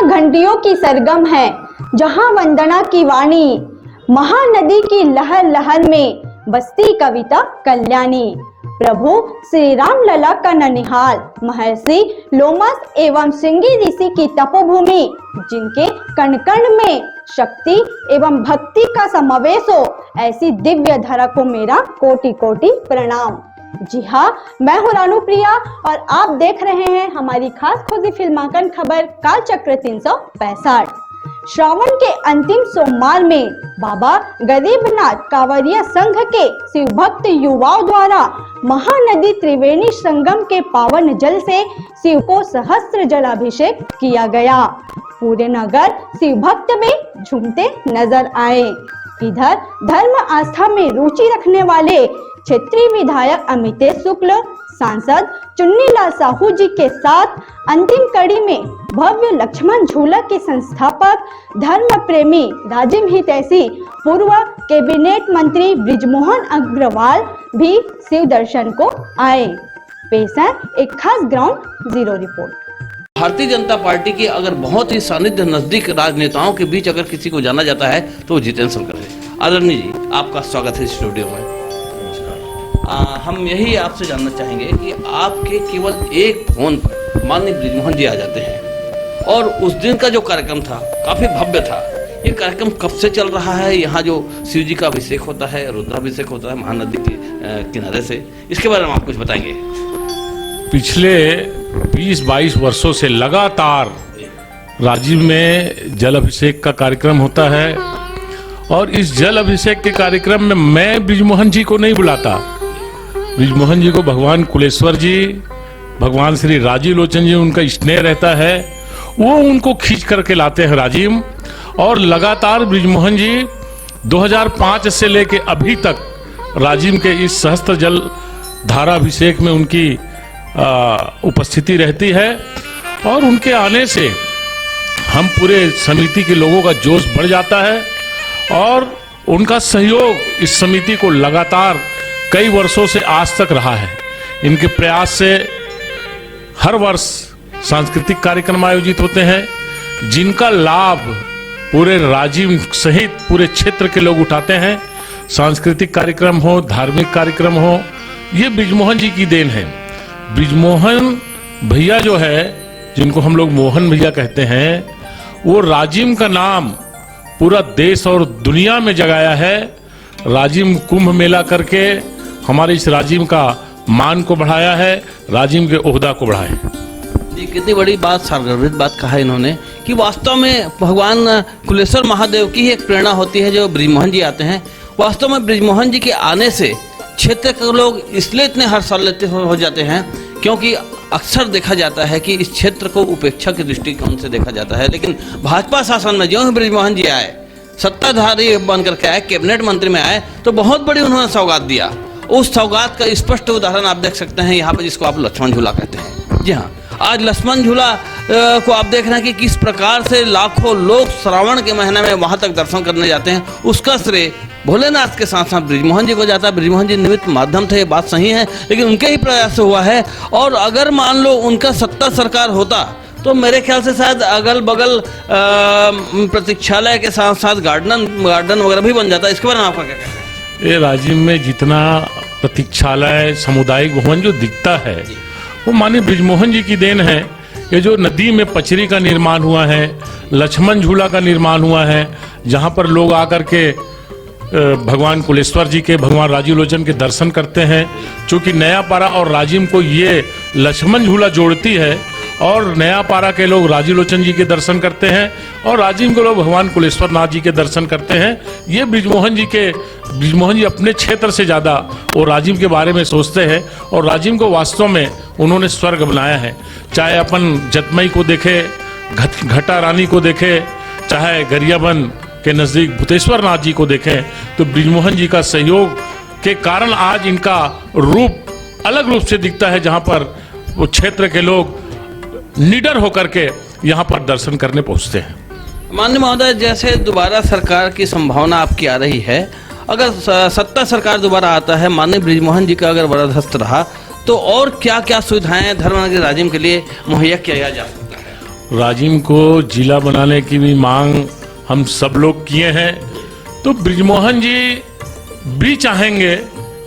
घंटियों की सरगम है, जहां वंदना की वाणी, महानदी की लहर लहर में बसती कविता कल्याणी। प्रभु श्री राम लला का ननिहाल महर्षि लोमस एवं श्रृंगी ऋषि की तपोभूमि, जिनके कण कण में शक्ति एवं भक्ति का समावेश हो, ऐसी दिव्य धरा को मेरा कोटि कोटि प्रणाम। जी हाँ, मैं हूँ रानू प्रिया और आप देख रहे हैं हमारी खास खोजी फिल्मांकन खबर कालचक्र 365। श्रावण के अंतिम सोमवार में बाबा गरीबनाथ कांवरिया संघ के शिवभक्त युवाओं द्वारा महानदी त्रिवेणी संगम के पावन जल से शिव को सहस्त्र जलाभिषेक किया गया। पूरे नगर शिवभक्त में झूमते नजर आए। इधर धर्म आस्था में रुचि रखने वाले क्षेत्रीय विधायक अमितेश शुक्ल, सांसद चुन्नीलाल साहू जी के साथ अंतिम कड़ी में भव्य लक्ष्मण झूला के संस्थापक धर्म प्रेमी राजीव हितैषी, पूर्व कैबिनेट मंत्री बृजमोहन अग्रवाल भी शिव दर्शन को आए। पेश है एक खास ground zero report. Bharatiya Janata party के अगर बहुत ही सानिध्य नजदीक राजनेताओं के बीच अगर किसी को जाना जाता है तो जितेंद्र शंकर है। आदरणीय जी, आपका स्वागत है स्टूडियो में। हम यही आपसे जानना चाहेंगे कि आपके केवल एक फोन पर माननीय बृजमोहन जी आ जाते हैं और उस दिन का जो कार्यक्रम था काफी भव्य था। ये कार्यक्रम कब से चल रहा है? यहाँ जो शिव जी का अभिषेक होता है, रुद्राभिषेक होता है महानदी के किनारे से, इसके बारे में आप कुछ बताएंगे? पिछले 20-22 वर्षों से लगातार राजीव में जल अभिषेक का कार्यक्रम होता है और इस जल अभिषेक के कार्यक्रम में मैं बृजमोहन जी को नहीं बुलाता। बृजमोहन जी को भगवान कुलेश्वर जी, भगवान श्री राजीव लोचन जी, उनका स्नेह रहता है, वो उनको खींच करके लाते हैं राजीव। और लगातार बृजमोहन जी 2005 से लेके अभी तक राजीव के इस सहस्त्र जल धाराभिषेक में उनकी उपस्थिति रहती है और उनके आने से हम पूरे समिति के लोगों का जोश बढ़ जाता है और उनका सहयोग इस समिति को लगातार कई वर्षों से आज तक रहा है। इनके प्रयास से हर वर्ष सांस्कृतिक कार्यक्रम आयोजित होते हैं, जिनका लाभ पूरे राजीव सहित पूरे क्षेत्र के लोग उठाते हैं। सांस्कृतिक कार्यक्रम हो, धार्मिक कार्यक्रम हो, ये बृजमोहन जी की देन है। बृजमोहन भैया जो है, जिनको हम लोग मोहन भैया कहते हैं, वो राजीव का नाम पूरा देश और दुनिया में जगाया है। राजीव कुंभ मेला करके हमारे इस राजीव का मान को बढ़ाया है, राजीव के ओहदा को बढ़ाया है। ये कितनी बड़ी बात, सार्वजनिक बात कहा इन्होंने कि वास्तव में भगवान कुलेश्वर महादेव की ही एक प्रेरणा होती है जो बृजमोहन जी आते हैं। वास्तव में बृजमोहन जी के आने से क्षेत्र के लोग इसलिए इतने हर्षान्वित हो जाते हैं क्योंकि अक्सर देखा जाता है कि इस क्षेत्र को उपेक्षा के दृष्टिकोण से देखा जाता है, लेकिन भाजपा शासन में जो ही बृजमोहन जी आए, सत्ताधारी बनकर के आए, कैबिनेट मंत्री में आए, तो बहुत बड़ी उन्होंने सौगात दिया। उस सौगात का स्पष्ट उदाहरण आप देख सकते हैं यहाँ पर, जिसको आप लक्ष्मण झूला कहते हैं। जी हाँ, आज लक्ष्मण झूला को आप देख रहे हैं कि किस प्रकार से लाखों लोग श्रावण के महीने में वहां तक दर्शन करने जाते हैं। उसका श्रेय भोलेनाथ के साथ साथ बृजमोहन जी को जाता है। बृजमोहन जी निमित्त माध्यम थे, ये बात सही है, लेकिन उनके ही प्रयास से हुआ है। और अगर मान लो उनका सत्ता सरकार होता तो मेरे ख्याल से शायद अगल बगल प्रतीक्षालय के साथ साथ गार्डन वगैरह भी बन जाता है। इसके बारे में आपका क्या कहना है? ये राजीव में जितना प्रतीक्षालय, सामुदायिक भवन जो दिखता है, वो माननीय बृजमोहन जी की देन है। ये जो नदी में पचरी का निर्माण हुआ है, लक्ष्मण झूला का निर्माण हुआ है, जहाँ पर लोग आकर के भगवान कुलेश्वर जी के, भगवान राजीव लोचन के दर्शन करते हैं। चूँकि नयापारा और राजीव को ये लक्ष्मण झूला जोड़ती है और नयापारा के लोग राजीव लोचन जी के दर्शन करते हैं और राजीव के लोग भगवान कुलेश्वर नाथ जी के दर्शन करते हैं। ये बृजमोहन जी अपने क्षेत्र से ज़्यादा वो राजीव के बारे में सोचते हैं और राजीव को वास्तव में उन्होंने स्वर्ग बनाया है। चाहे अपन जतमई को देखे, घटा रानी को देखे, चाहे गरियाबंद के नज़दीक भूतेश्वर नाथ जी को देखें, तो बृजमोहन जी का सहयोग के कारण आज इनका रूप अलग रूप से दिखता है, जहां पर वो क्षेत्र के लोग निडर होकर के यहाँ पर दर्शन करने पहुंचते हैं। माननीय महोदय, जैसे दोबारा सरकार की संभावना आपकी आ रही है, अगर सत्ता सरकार दोबारा आता है, माननीय बृजमोहन जी का अगर बर्दाश्त रहा, तो और क्या क्या सुविधाएं धर्मनगरी राजिम के लिए मुहैया किया जा सकता है? राजिम को जिला बनाने की भी मांग हम सब लोग किए हैं, तो बृजमोहन जी भी चाहेंगे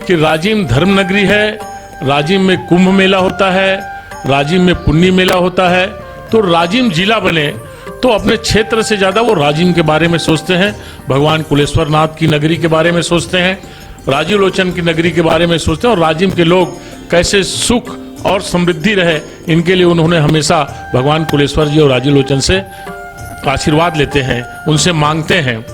कि राजिम धर्म नगरी है, राजिम में कुंभ मेला होता है, राजिम में पुण्य मेला होता है, तो राजिम जिला बने। तो अपने क्षेत्र से ज्यादा वो राजिम के बारे में सोचते हैं, भगवान कुलेश्वर नाथ की नगरी के बारे में सोचते हैं, राजीव लोचन की नगरी के बारे में सोचते हैं, और राजिम के लोग कैसे सुख और समृद्धि रहे, इनके लिए उन्होंने हमेशा भगवान कुलेश्वर जी और राजीव लोचन से आशीर्वाद लेते हैं, उनसे मांगते हैं।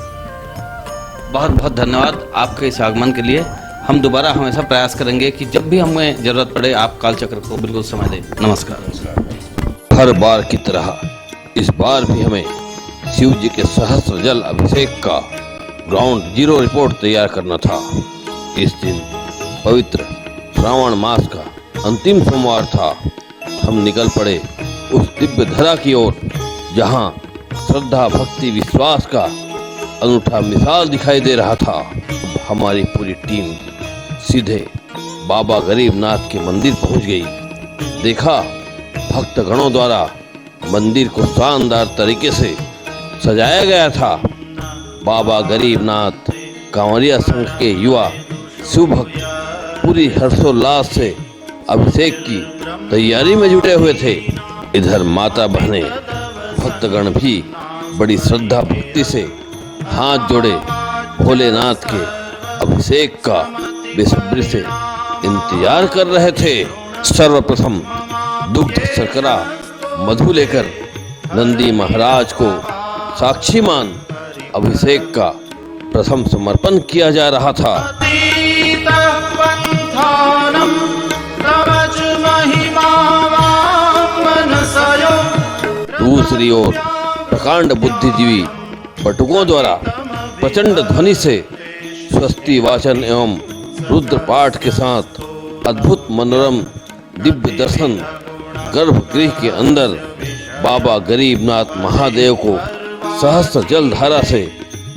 बहुत बहुत धन्यवाद आपके इस आगमन के लिए। हम दोबारा हमेशा प्रयास करेंगे कि जब भी हमें जरूरत पड़े आप कालचक्र को बिल्कुल समय दें। नमस्कार। हर बार की तरह इस बार भी हमें शिव जी के सहस्त्र जल अभिषेक का ग्राउंड जीरो रिपोर्ट तैयार करना था। इस दिन पवित्र श्रावण मास का अंतिम सोमवार था। हम निकल पड़े उस दिव्य धरा की ओर जहां श्रद्धा भक्ति विश्वास का अनूठा मिसाल दिखाई दे रहा था। हमारी पूरी टीम सीधे बाबा गरीबनाथ के मंदिर पहुंच गई। देखा भक्तगणों द्वारा मंदिर को शानदार तरीके से सजाया गया था। बाबा गरीबनाथ कांवरिया संघ के युवा शिव भक्त पूरी हर्षोल्लास से अभिषेक की तैयारी में जुटे हुए थे। इधर माता बहनें भक्तगण भी बड़ी श्रद्धा भक्ति से हाथ जोड़े भोलेनाथ के अभिषेक का बेसब्री से इंतजार कर रहे थे। सर्वप्रथम दुग्ध शर्करा मधु लेकर नंदी महाराज को साक्षी मान अभिषेक का प्रथम समर्पण किया जा रहा था। दूसरी ओर प्रकांड बुद्धिजीवी बटुकों द्वारा प्रचंड ध्वनि से स्वस्ति वाचन एवं रुद्र पाठ के साथ अद्भुत मनोरम दिव्य दर्शन गर्भगृह के अंदर बाबा गरीबनाथ महादेव को सहस्त्र जल धारा से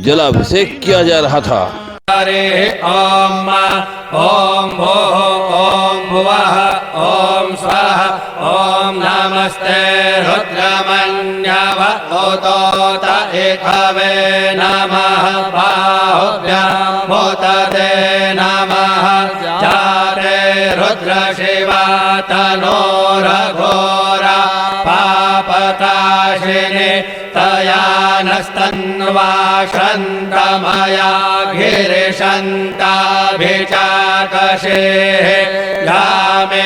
जलाभिषेक किया जा रहा था। ओम ओम भोः ओम भुवः ओम स्वाहा ओम नमस्ते रुद्रमन्यव ओतोत एकवे नमः बाहुभ्यां भूतते नमः जाते रुद्र शिवा तनोरघोरा पापकाशिनी तया नस्तन्वा शन्तमया गिरिशन्ताभिचाकशेः यामे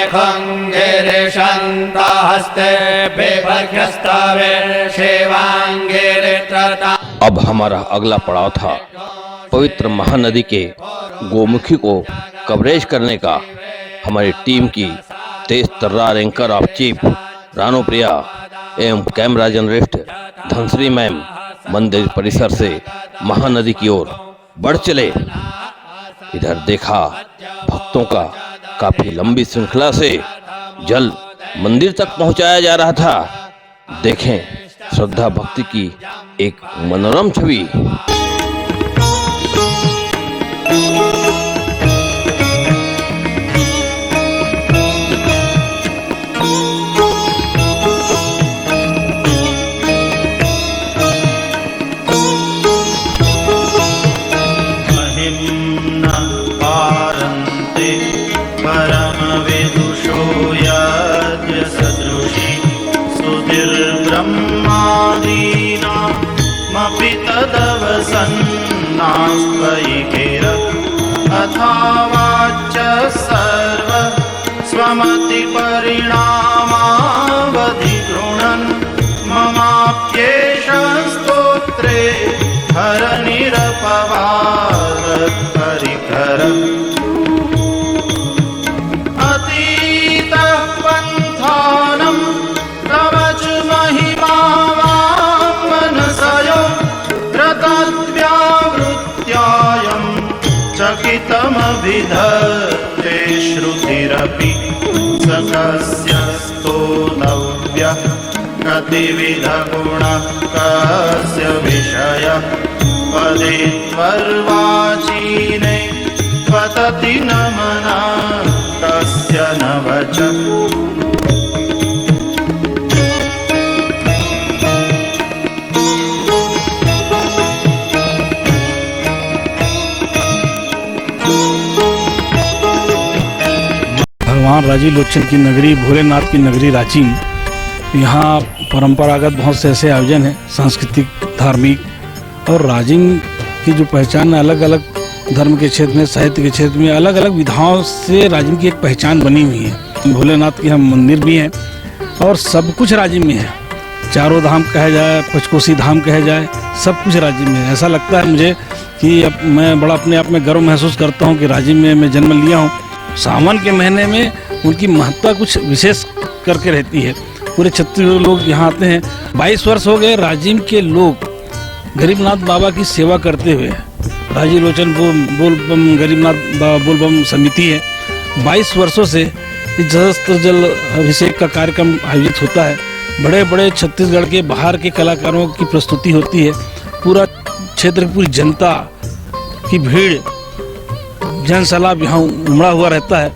गिरिशन्तहस्ते बिभर्घ्यस्तवे शिवाङ्गिरित्रता। अब हमारा अगला पड़ाव था पवित्र महानदी के गोमुखी को कवरेज करने का। हमारी टीम की तेज तर्रार एंकर ऑफ चीफ रानो प्रिया एवं कैमरा जर्नलिस्ट धनश्री मैम मंदिर परिसर से महानदी की ओर बढ़ चले। इधर देखा भक्तों का काफी लंबी श्रृंखला से जल मंदिर तक पहुंचाया जा रहा था। देखें श्रद्धा भक्ति की एक मनोरम छवि। ब्रह्मादीनामपि तदवसन्नास्त्वयिकेर अथावाच सर्व स्वमतिपरिणामावधिगृह्णन् ममाप्येष स्तोत्रे हरनिरपवाद हरिकर अतीतः पन्थानं प्रवच महिमावाप्मनसयो व्रताद्व्यावृत्यायं चकितमभिधत्ते श्रुतिरः कतिभिरपि सकस्य स्तोतव्यः कतिविधगुणः कस्य विषयः पदे त्वर्वाचीने पतति न मनः कस्य न वचः भगवान राजीव लोचन की नगरी, भोलेनाथ की नगरी रांची में यहाँ परंपरागत बहुत से ऐसे आयोजन हैं, सांस्कृतिक, धार्मिक। और राजिम की जो पहचान है, अलग अलग धर्म के क्षेत्र में, साहित्य के क्षेत्र में अलग अलग विधाओं से राजिम की एक पहचान बनी हुई है। भोलेनाथ के हम मंदिर भी हैं और सब कुछ राजिम में है। चारों धाम कहा जाए, पंचकोसी धाम कहा जाए, सब कुछ राजिम में है। ऐसा लगता है मुझे कि अब मैं बड़ा अपने आप में गर्व महसूस करता हूँ कि राजिम में मैं जन्म लिया हूँ। सावन के महीने में उनकी महत्ता कुछ विशेष करके रहती है। पूरे छत्तीसगढ़ लोग यहाँ आते हैं। 22 वर्ष हो गए राजिम के लोग गरीबनाथ बाबा की सेवा करते हुए। राजीव लोचन बोलबम गरीबनाथ बाबा बोलबम समिति है। 22 वर्षों से इस सहस्त्र जल अभिषेक का कार्यक्रम आयोजित होता है। बड़े बड़े छत्तीसगढ़ के बाहर के कलाकारों की प्रस्तुति होती है। पूरा क्षेत्र की पूरी जनता की भीड़, जन सैलाब यहाँ उमड़ा हुआ रहता है।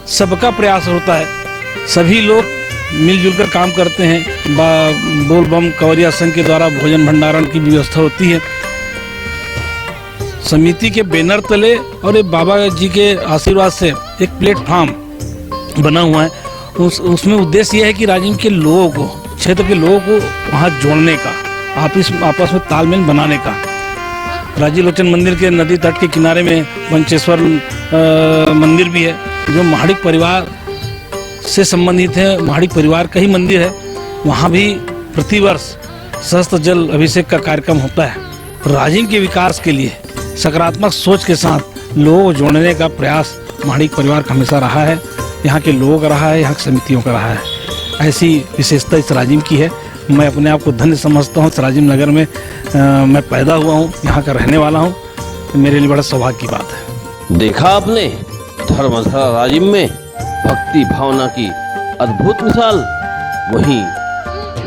सबका प्रयास होता है, सभी लोग मिलजुल कर काम करते हैं। बोलबम कंवरिया संघ के द्वारा भोजन भंडारण की व्यवस्था होती है। समिति के बैनर तले और एक बाबा जी के आशीर्वाद से एक प्लेटफॉर्म बना हुआ है। उसमें उद्देश्य यह है कि राजिम के लोगों को, क्षेत्र के लोगों को वहाँ जोड़ने का, आपस में तालमेल बनाने का। राजीव लोचन मंदिर के नदी तट के किनारे में पंचेश्वर मंदिर भी है, जो महाडिक परिवार से संबंधित है। महाडिक परिवार का ही मंदिर है। वहाँ भी प्रतिवर्ष सहस्त्र जल अभिषेक का कार्यक्रम होता है। राजिम के विकास के लिए सकारात्मक सोच के साथ लोगों को जोड़ने का प्रयास महाडिक परिवार का हमेशा रहा है। यहाँ के लोगों का रहा है, यहाँ की समितियों का रहा है। ऐसी विशेषता इस राजिम की है। मैं अपने आप को धन्य समझता हूँ। इस राजिम नगर में मैं पैदा हुआ हूँ, यहाँ का रहने वाला हूँ। मेरे लिए बड़ा सौभाग्य की बात है। देखा आपने धर्मशाला राजिम में भक्ति भावना की अद्भुत मिसाल। वहीं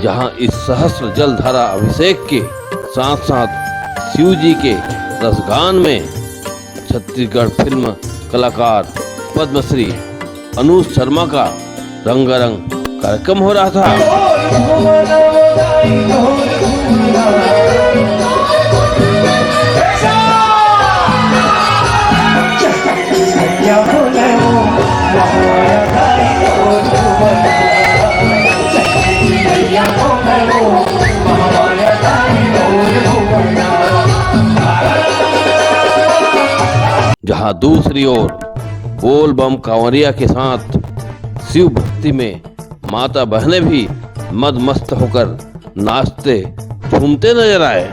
जहां इस सहस्त्र जल धारा अभिषेक के साथ साथ शिव जी के रसगान में छत्तीसगढ़ फिल्म कलाकार पद्मश्री अनुज शर्मा का रंगारंग कार्यक्रम हो रहा था। जहां दूसरी ओर बोल बम कांवरिया के साथ शिव भक्ति में माता बहनें भी मद मस्त होकर नाचते झूमते नजर आए।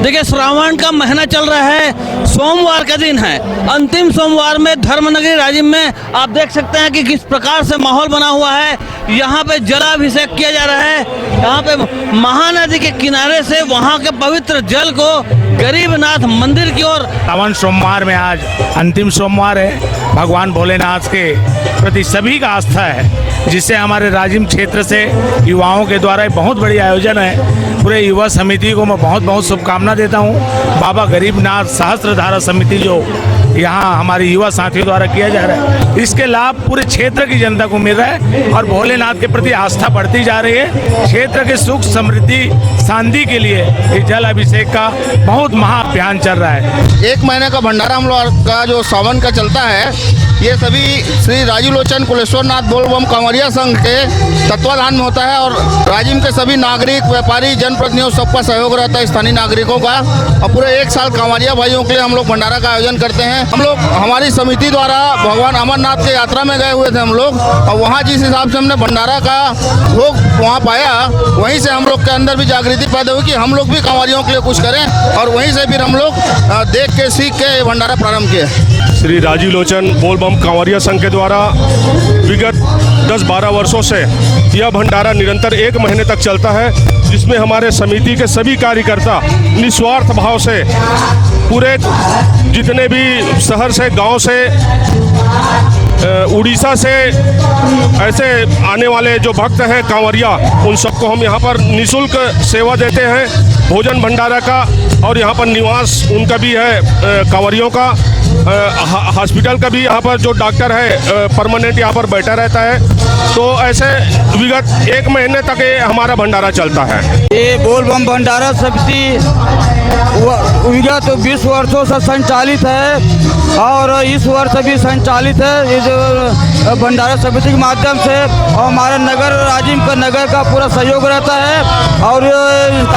देखिए, श्रावण का महीना चल रहा है, सोमवार का दिन है। अंतिम सोमवार में धर्मनगरी राजिम में आप देख सकते हैं कि किस प्रकार से माहौल बना हुआ है। यहाँ पे जलाभिषेक किया जा रहा है। यहाँ पे महानदी के किनारे से वहाँ के पवित्र जल को गरीबनाथ मंदिर की ओर। सावन सोमवार में आज अंतिम सोमवार है। भगवान भोलेनाथ के प्रति सभी का आस्था है, जिससे हमारे राजिम क्षेत्र से युवाओं के द्वारा बहुत बड़ी आयोजन है। पूरे युवा समिति को मैं बहुत बहुत शुभकामना देता हूँ। बाबा गरीबनाथ सहस्त्रधारा समिति जो यहाँ हमारे युवा साथियों द्वारा किया जा रहा है, इसके लाभ पूरे क्षेत्र की जनता को मिल रहा है और भोलेनाथ के प्रति आस्था बढ़ती जा रही है। क्षेत्र के सुख समृद्धि शांति के लिए इस जल अभिषेक का बहुत महाअभियान चल रहा है। 1 महीने का भंडारा हम लोग का जो सावन का चलता है, ये सभी श्री राजीव लोचन कुलेश्वरनाथ बोलबम कांवरिया संघ के तत्वाधान में होता है और राजिम के सभी नागरिक, व्यापारी, जनप्रतिनिधियों सबका सहयोग रहता है, स्थानीय नागरिकों का। और पूरे 1 साल कांवरिया भाइयों के लिए हम लोग भंडारा का आयोजन करते हैं। हम लोग हमारी समिति द्वारा भगवान अमरनाथ के यात्रा में गए हुए थे हम लोग, और वहाँ जिस हिसाब से हमने भंडारा का भोग वहाँ पाया, वहीं से हम लोग के अंदर भी जागृति पैदा हुई कि हम लोग भी कांवरियों के लिए कुछ करें, और वहीं से फिर हम लोग देख के सीख के भंडारा प्रारंभ किए। श्री राजीव लोचन बोलबम कांवरिया संघ के द्वारा विगत 10-12 वर्षों से यह भंडारा निरंतर 1 महीने तक चलता है, जिसमें हमारे समिति के सभी कार्यकर्ता निस्वार्थ भाव से पूरे जितने भी शहर से, गांव से, उड़ीसा से ऐसे आने वाले जो भक्त हैं कांवरिया, उन सबको हम यहाँ पर निःशुल्क सेवा देते हैं भोजन भंडारा का, और यहाँ पर निवास उनका भी है कांवरियों का, हॉस्पिटल का भी यहाँ पर जो डॉक्टर है परमानेंट यहाँ पर बैठा रहता है। तो ऐसे विगत 1 महीने तक ये हमारा भंडारा चलता है। ये बोल बम भंडारा समिति विगत 20 वर्षों से संचालित है और इस वर्ष भी संचालित है। ये जो भंडारा समिति के माध्यम से और हमारे नगर राजिम का नगर का पूरा सहयोग रहता है, और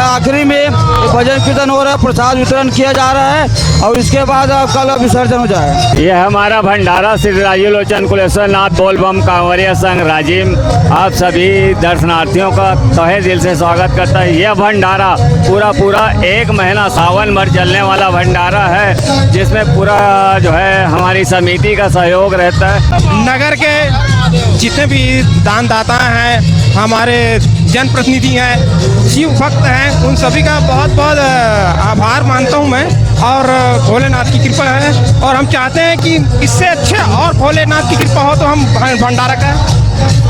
आखिरी में भजन कीर्तन हो रहा है, प्रसाद वितरण किया जा रहा है, और इसके बाद कल विसर्जन हो जाएगा। ये हमारा भंडारा श्री राजूलोचन कुलेश्वर नाथ बोल बम कांवरिया संघ राजिम आप सभी दर्शनार्थियों का तहे दिल से स्वागत करता है। यह भंडारा पूरा 1 महीना सावन भर चलने वाला भंडारा है, जिसमें पूरा जो है हमारी समिति का सहयोग रहता है। नगर के जितने भी दानदाता हैं, हमारे जनप्रतिनिधि हैं, शिव भक्त हैं, उन सभी का बहुत बहुत आभार मानता हूं मैं, और भोलेनाथ की कृपा है, और हम चाहते हैं कि इससे अच्छे और भोलेनाथ की कृपा हो तो हम भंडारा का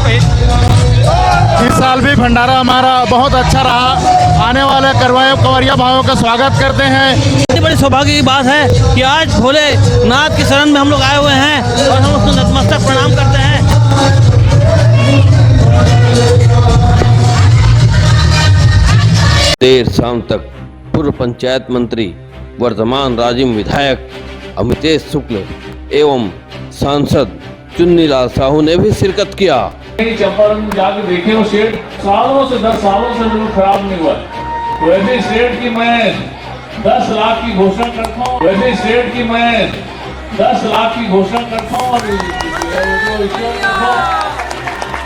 इस साल भी भंडारा हमारा बहुत अच्छा रहा। आने वाले कंवरिया भाइयों का स्वागत करते हैं। बड़ी सौभाग्य की बात है कि आज भोलेनाथ की शरण में हम लोग आए हुए हैं और हम उसको नतमस्तक प्रणाम करते हैं। देर शाम तक पूर्व पंचायत मंत्री वर्तमान राजिम विधायक अमितेश शुक्ल एवं सांसद चुन्नीलाल साहू ने भी शिरकत किया। चंपारण जाके देखे वो शेड सालों से 10 सालों से बिल्कुल खराब नहीं हुआ। वैसे शेड की मैं 10 लाख की घोषणा करता हूँ, वैसे शेड की मैं 10 लाख की घोषणा करता हूँ।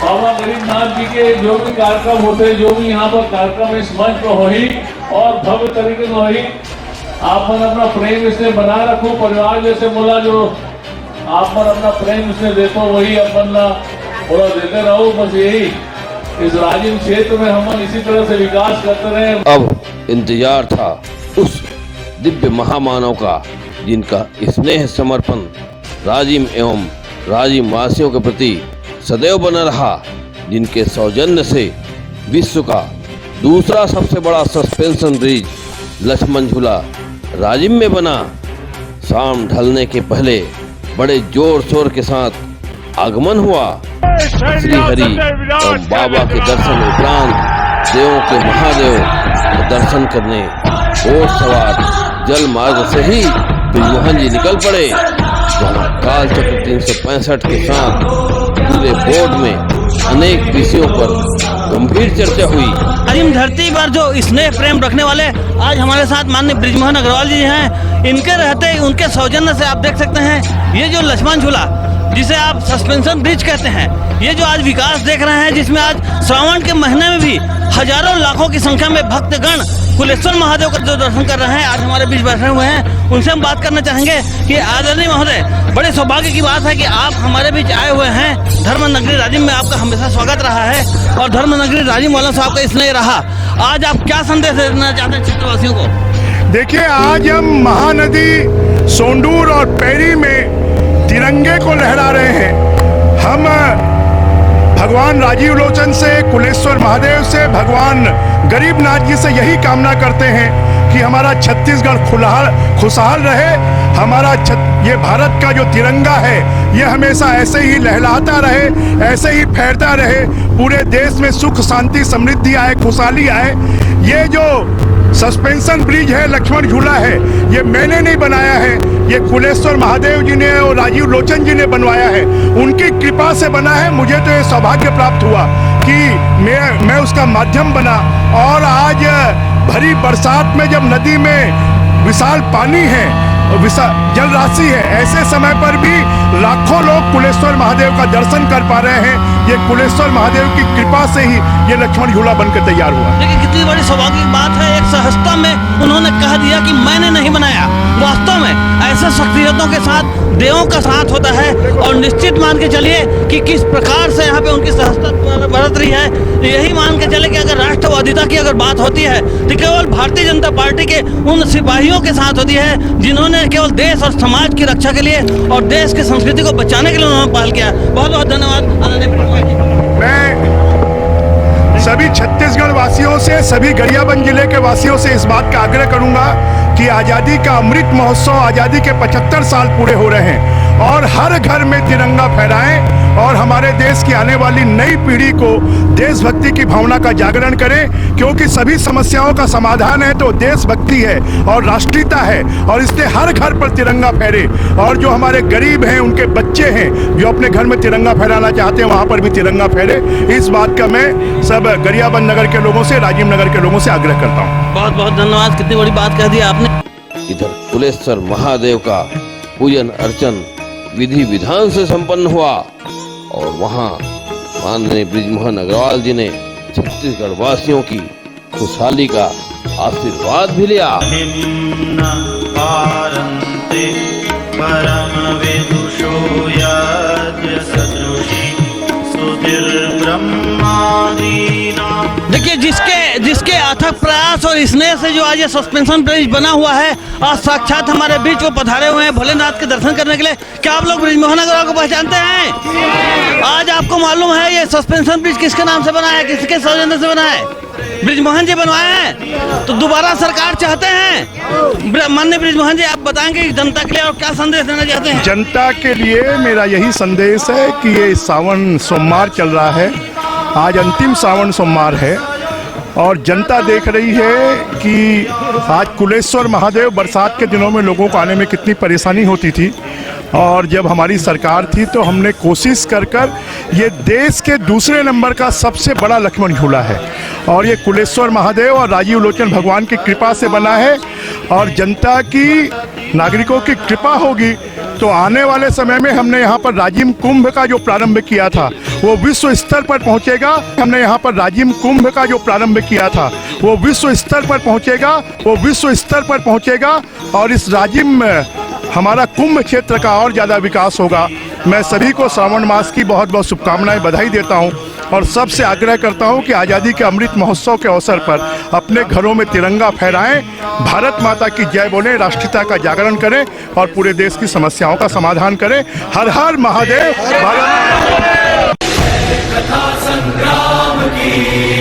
बाबा गरीबनाथ जी के जो भी कार्यक्रम होते, जो भी यहाँ पर कार्यक्रम इस मंच पर हो ही और भव्य तरीके से हो ही, आप मन अपना प्रेम इससे बनाए रखो। परिवार जैसे बोला, जो आप मन अपना प्रेम इसमें देखो, वही अपन थोड़ा देते रहो। बस यही इस राजिम क्षेत्र में हम इसी तरह से विकास करते रहे। अब इंतजार था उस दिव्य महामानव का, जिनका स्नेह समर्पण राजिम एवं राजिम वासियों के प्रति सदैव बना रहा, जिनके सौजन्य से विश्व का दूसरा सबसे बड़ा सस्पेंशन ब्रिज लक्ष्मण झूला राजिम में बना। शाम ढलने के पहले बड़े जोर शोर के साथ आगमन हुआ। श्री हरि और बाबा के दर्शन उपरांत देवों के महादेव के दर्शन करने और सवार जल मार्ग से ही ब्रिजमोहन जी निकल पड़े, जहाँ काल चक्र 365 के साथ पूरे बोर्ड में अनेक विषयों पर गंभीर चर्चा हुई। राजिम धरती पर जो स्नेह प्रेम रखने वाले आज हमारे साथ माननीय ब्रिजमोहन अग्रवाल जी हैं, इनके रहते उनके सौजन्य से आप देख सकते हैं ये जो लक्ष्मण झूला, जिसे आप सस्पेंशन ब्रिज कहते हैं, ये जो आज विकास देख रहे हैं, जिसमें आज श्रावण के महीने में भी हजारों लाखों की संख्या में भक्तगण कुलेश्वर महादेव का जो दर्शन कर रहे हैं, आज हमारे बीच बैठे हुए हैं। उनसे हम बात करना चाहेंगे कि आदरणीय महोदय, बड़े सौभाग्य की बात है कि आप हमारे बीच आए हुए हैं। धर्म नगरी राजिम में आपका हमेशा स्वागत रहा है और धर्म नगरी राजिम वालों से आपका स्नेह रहा। आज आप क्या संदेश देना चाहते हैं क्षेत्रवासियों को? देखिए, आज हम महानदी सोंडूर और पैरी में तिरंगे को लहरा रहे हैं। हम भगवान राजीव लोचन से, कुलेश्वर महादेव से, भगवान गरीबनाथ जी से यही कामना करते हैं कि हमारा छत्तीसगढ़ खुशहाल रहे। हमारा ये भारत का जो तिरंगा है, ये हमेशा ऐसे ही लहराता रहे, ऐसे ही फैलता रहे, पूरे देश में सुख शांति समृद्धि आए, खुशहाली आए। ये जो सस्पेंशन ब्रिज है, लक्ष्मण झूला है, ये मैंने नहीं बनाया है, ये कुलेश्वर महादेव जी ने और राजीव लोचन जी ने बनवाया है। उनकी कृपा से बना है। मुझे तो ये सौभाग्य प्राप्त हुआ कि मैं उसका माध्यम बना। और आज भरी बरसात में जब नदी में विशाल पानी है, जल राशि है। ऐसे समय पर भी लाखों लोग कुलेश्वर महादेव का दर्शन कर पा रहे हैं। ये कुलेश्वर महादेव की कृपा से ही ये लक्ष्मण झूला बनकर तैयार हुआ। देखिए कितनी बड़ी सौभाग्य की बात है, एक सहजता में उन्होंने कह दिया कि मैंने नहीं बनाया। वास्तव में ऐसे शख्सियतों के साथ देवों का साथ होता है, और निश्चित मान के चलिए कि किस प्रकार से यहाँ पे उनकी सहजता बरत रही है। यही मान के चले कि अगर राष्ट्रवादिता की अगर बात होती है तो केवल भारतीय जनता पार्टी के उन सिपाहियों के साथ होती है जिन्होंने केवल देश और समाज की रक्षा के लिए और देश की संस्कृति को बचाने के लिए उन्होंने पहल किया। बहुत बहुत धन्यवाद। मैं सभी छत्तीसगढ़ वासियों से, सभी गरियाबंद जिले के वासियों से इस बात का आग्रह करूंगा कि आज़ादी का अमृत महोत्सव, आज़ादी के 75 साल पूरे हो रहे हैं और हर घर में तिरंगा फहराएं और हमारे देश की आने वाली नई पीढ़ी को देशभक्ति की भावना का जागरण करें, क्योंकि सभी समस्याओं का समाधान है तो देशभक्ति है और राष्ट्रीयता है, और इसलिए हर घर पर तिरंगा फहरे। और जो हमारे गरीब हैं, उनके बच्चे हैं जो अपने घर में तिरंगा फहराना चाहते हैं, वहाँ पर भी तिरंगा फहरे। इस बात का मैं सब गरियाबंद नगर के लोगों से, राजीव नगर के लोगों से आग्रह करता हूँ। बहुत बहुत धन्यवाद, कितनी बड़ी बात कह दी आपने। इधर कुलेश्वर महादेव का पूजन अर्चन विधि विधान से संपन्न हुआ और वहाँ माननीय बृजमोहन अग्रवाल जी ने छत्तीसगढ़ वासियों की खुशहाली का आशीर्वाद भी लिया। परम विदुषो यज्ञ सदृशी सुधीर ब्रह्मादीना। देखिए जिसके अथक प्रयास और स्नेह से जो आज ये सस्पेंशन ब्रिज बना हुआ है, आज साक्षात हमारे बीच वो पधारे हुए हैं भोलेनाथ के दर्शन करने के लिए। क्या आप लोग बृजमोहन अग्रवाल को पहचानते हैं? आज आपको मालूम है ये सस्पेंशन ब्रिज किसके नाम से बना है, किसके सौजन्य से बना है? बृजमोहन जी बनवाए हैं। तो दोबारा सरकार चाहते हैं। माननीय बृजमोहन जी, आप बताएंगे जनता के लिए और क्या संदेश देना चाहते हैं? जनता के लिए मेरा यही संदेश है कि ये सावन सोमवार चल रहा है, आज अंतिम सावन सोमवार है और जनता देख रही है कि आज कुलेश्वर महादेव, बरसात के दिनों में लोगों को आने में कितनी परेशानी होती थी, और जब हमारी सरकार थी तो हमने कोशिश कर ये देश के दूसरे नंबर का सबसे बड़ा लक्ष्मण झूला है और ये कुलेश्वर महादेव और राजीव लोचन भगवान की कृपा से बना है। और जनता की, नागरिकों की कृपा होगी तो आने वाले समय में हमने यहाँ पर राजिम कुंभ का जो प्रारंभ किया था वो विश्व स्तर पर पहुँचेगा। हमने यहाँ पर राजिम कुंभ का जो प्रारंभ किया था वो विश्व स्तर पर पहुँचेगा, वो विश्व स्तर पर पहुँचेगा और इस राजिम हमारा कुंभ क्षेत्र का और ज़्यादा विकास होगा। मैं सभी को श्रावण मास की बहुत बहुत शुभकामनाएं, बधाई देता हूं और सबसे आग्रह करता हूं कि आज़ादी के अमृत महोत्सव के अवसर पर अपने घरों में तिरंगा फहराएं, भारत माता की जय बोलें, राष्ट्रीयता का जागरण करें और पूरे देश की समस्याओं का समाधान करें। हर हर महादेव। भारत कथा संग्राम की